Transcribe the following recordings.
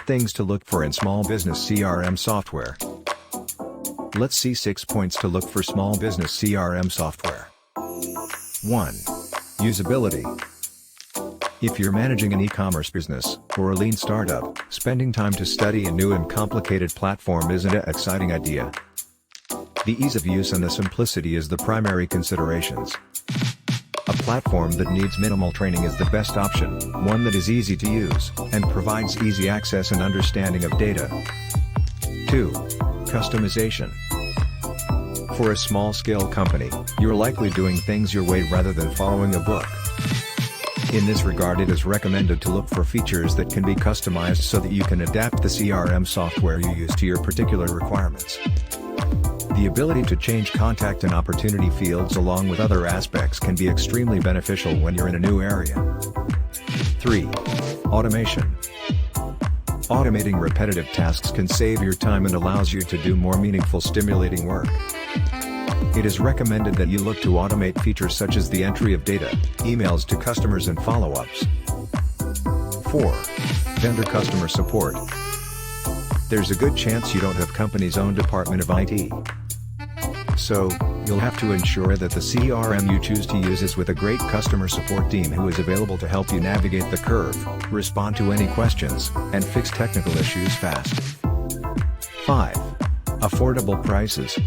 Things to look for in small business CRM software. Let's see 6 points to look for small business CRM software. 1. Usability. If you're managing an e-commerce business, or a lean startup, spending time to study a new and complicated platform isn't an exciting idea. The ease of use and the simplicity is the primary considerations. A platform that needs minimal training is the best option, one that is easy to use, and provides easy access and understanding of data. 2. Customization. For a small-scale company, you're likely doing things your way rather than following a book. In this regard, it is recommended to look for features that can be customized so that you can adapt the CRM software you use to your particular requirements. The ability to change contact and opportunity fields along with other aspects can be extremely beneficial when you're in a new area. 3. Automation. Automating repetitive tasks can save your time and allows you to do more meaningful, stimulating work. It is recommended that you look to automate features such as the entry of data, emails to customers and follow-ups. 4. Vendor customer support. There's a good chance you don't have company's own department of IT. So, you'll have to ensure that the CRM you choose to use is with a great customer support team who is available to help you navigate the curve, respond to any questions, and fix technical issues fast. 5. Affordable prices.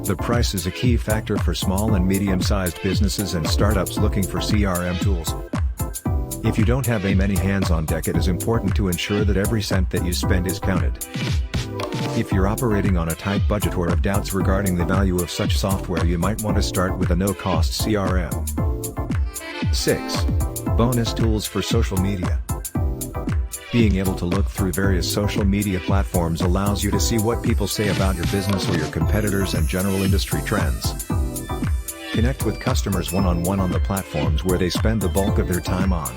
The price is a key factor for small and medium-sized businesses and startups looking for CRM tools. If you don't have many hands on deck, it is important to ensure that every cent that you spend is counted. If you're operating on a tight budget or have doubts regarding the value of such software, you might want to start with a no-cost CRM. 6. Bonus tools for social media. Being able to look through various social media platforms allows you to see what people say about your business or your competitors and general industry trends. Connect with customers one-on-one on the platforms where they spend the bulk of their time on.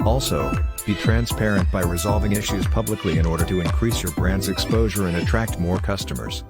Also, be transparent by resolving issues publicly in order to increase your brand's exposure and attract more customers.